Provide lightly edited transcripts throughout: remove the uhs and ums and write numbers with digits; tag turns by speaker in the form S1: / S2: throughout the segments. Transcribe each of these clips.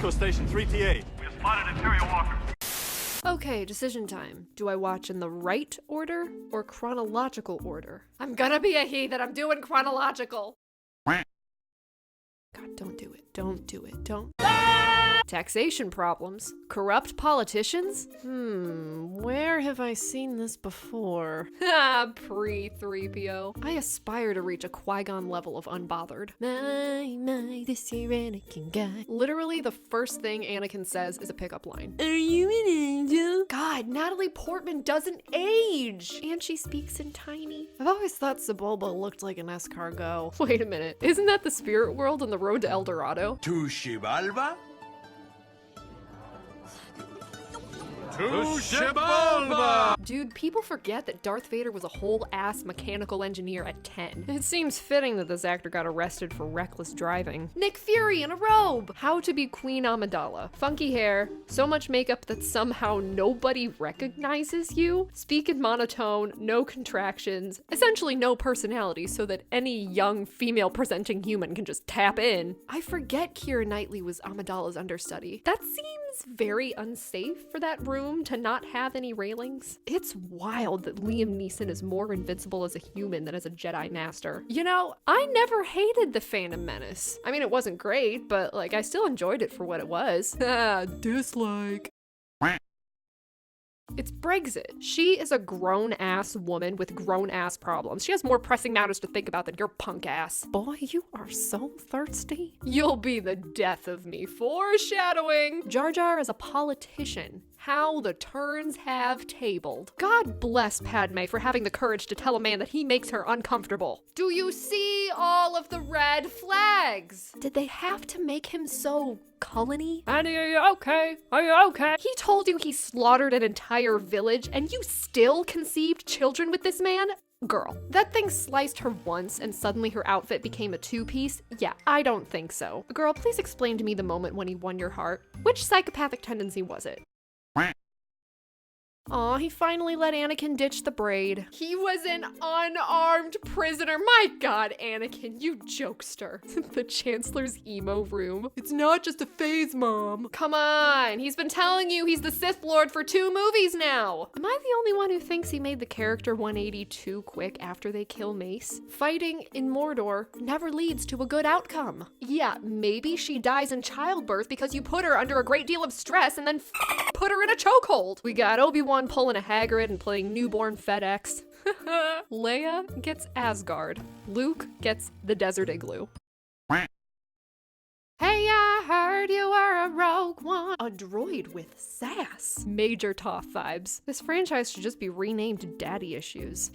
S1: Echo Station 3TA.
S2: We have spotted Imperial Walker.
S3: Okay, decision time. Do I watch in the right order or chronological order? I'm gonna be a heathen. I'm doing chronological. God, don't do it. Don't do it. Don't. Taxation problems? Corrupt politicians? Where have I seen this before? Pre-3PO. I aspire to reach a Qui-Gon level of unbothered. My, this here Anakin guy. Literally, the first thing Anakin says is a pickup line. Are you an angel? God, Natalie Portman doesn't age! And she speaks in tiny. I've always thought Sebulba looked like an escargot. Wait a minute, isn't that the spirit world on the road to El Dorado?
S4: Tu Xibalba?
S3: Dude, people forget that Darth Vader was a whole-ass mechanical engineer at 10. It seems fitting that this actor got arrested for reckless driving. Nick Fury in a robe! How to be Queen Amidala. Funky hair, so much makeup that somehow nobody recognizes you, speak in monotone, no contractions, essentially no personality so that any young female-presenting human can just tap in. I forget Keira Knightley was Amidala's understudy. That seems very unsafe for that room to not have any railings. It's wild that Liam Neeson is more invincible as a human than as a Jedi Master. You know, I never hated The Phantom Menace. I mean, it wasn't great, but like, I still enjoyed it for what it was. Dislike. It's Brexit. She is a grown-ass woman with grown-ass problems. She has more pressing matters to think about than your punk ass. Boy, you are so thirsty. You'll be the death of me. Foreshadowing. Jar Jar is a politician. How the turns have tabled. God bless Padme for having the courage to tell a man that he makes her uncomfortable. Do you see all of the red flags? Did they have to make him so Cullen-y? And are you okay? Are you okay? He told you he slaughtered an entire village and you still conceived children with this man? Girl, that thing sliced her once and suddenly her outfit became a two-piece? Yeah, I don't think so. Girl, please explain to me the moment when he won your heart. Which psychopathic tendency was it? Aw, he finally let Anakin ditch the braid. He was an unarmed prisoner. My God, Anakin, you jokester. The Chancellor's emo room. It's not just a phase, Mom. Come on, he's been telling you he's the Sith Lord for 2 movies now. Am I the only one who thinks he made the character 180 too quick after they kill Mace? Fighting in Mordor never leads to a good outcome. Yeah, maybe she dies in childbirth because you put her under a great deal of stress and then put her in a chokehold. We got Obi-Wan pulling a Hagrid and playing newborn FedEx. Leia gets Asgard. Luke gets the Desert Igloo. Hey, I heard you were a rogue one. A droid with sass. Major Toph vibes. This franchise should just be renamed Daddy Issues.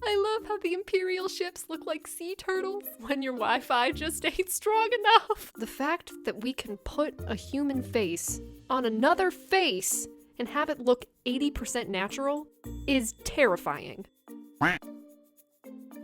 S3: I love how the Imperial ships look like sea turtles when your Wi-Fi just ain't strong enough. The fact that we can put a human face on another face and have it look 80% natural is terrifying.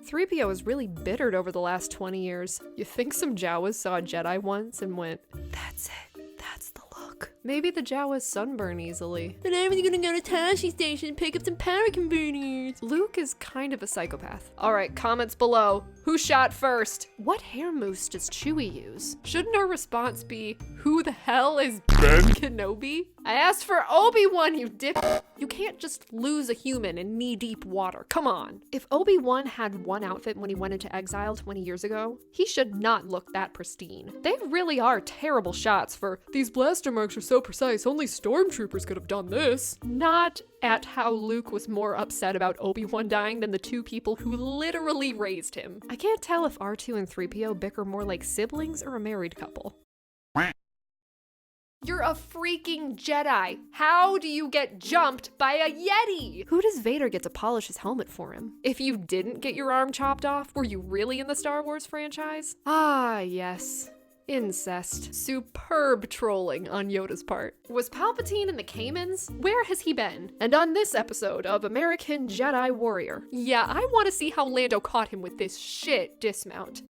S3: 3PO is really bittered over the last 20 years. You think some Jawas saw a Jedi once and went, that's it, that's the look. Maybe the Jawas sunburn easily. And I was gonna go to Tashi Station and pick up some power converters. Luke is kind of a psychopath. All right, comments below. Who shot first? What hair mousse does Chewie use? Shouldn't our response be, who the hell is Ben Kenobi? I asked for Obi-Wan, you dip. You can't just lose a human in knee-deep water. Come on. If Obi-Wan had one outfit when he went into exile 20 years ago, he should not look that pristine. They really are terrible shots for, these blaster marks are so precise, only stormtroopers could have done this. Not at how Luke was more upset about Obi-Wan dying than the 2 people who literally raised him. I can't tell if R2 and 3PO bicker more like siblings or a married couple. You're a freaking Jedi. How do you get jumped by a Yeti? Who does Vader get to polish his helmet for him? If you didn't get your arm chopped off, were you really in the Star Wars franchise? Ah, yes. Incest. Superb trolling on Yoda's part. Was Palpatine in the Caymans? Where has he been? And on this episode of American Jedi Warrior, yeah, I want to see how Lando caught him with this shit dismount.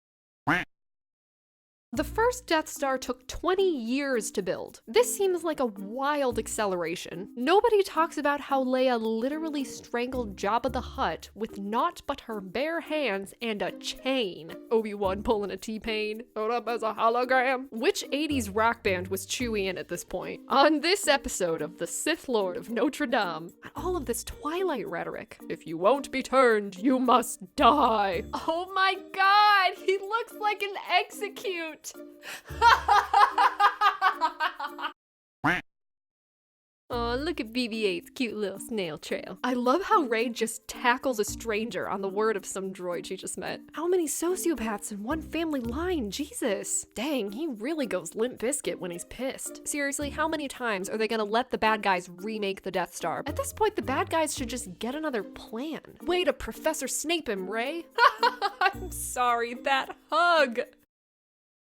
S3: The first Death Star took 20 years to build. This seems like a wild acceleration. Nobody talks about how Leia literally strangled Jabba the Hutt with naught but her bare hands and a chain. Obi-Wan pulling a T-Pain, thrown up as a hologram. Which 80s rock band was Chewie in at this point? On this episode of The Sith Lord of Notre Dame, all of this Twilight rhetoric. If you won't be turned, you must die. Oh my god, he looks like an execute. Oh, look at BB-8's cute little snail trail. I love how Rey just tackles a stranger on the word of some droid she just met. How many sociopaths in one family line? Jesus. Dang, he really goes Limp Bizkit when he's pissed. Seriously, how many times are they gonna let the bad guys remake the Death Star? At this point, the bad guys should just get another plan. Way to Professor Snape him, Rey. I'm sorry, that hug.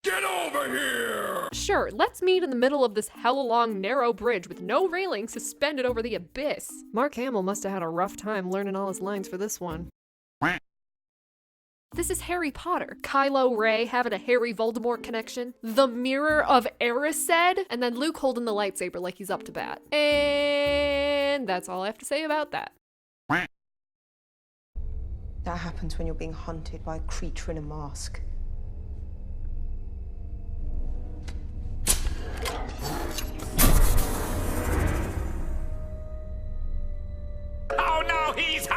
S1: Get over here!
S3: Sure, let's meet in the middle of this hella-long, narrow bridge with no railing suspended over the abyss. Mark Hamill must have had a rough time learning all his lines for this one. This is Harry Potter. Kylo Rey having a Harry Voldemort connection. The Mirror of Erised. And then Luke holding the lightsaber like he's up to bat. And that's all I have to say about that.
S2: That happens when you're being hunted by a creature in a mask.
S1: Oh no, he's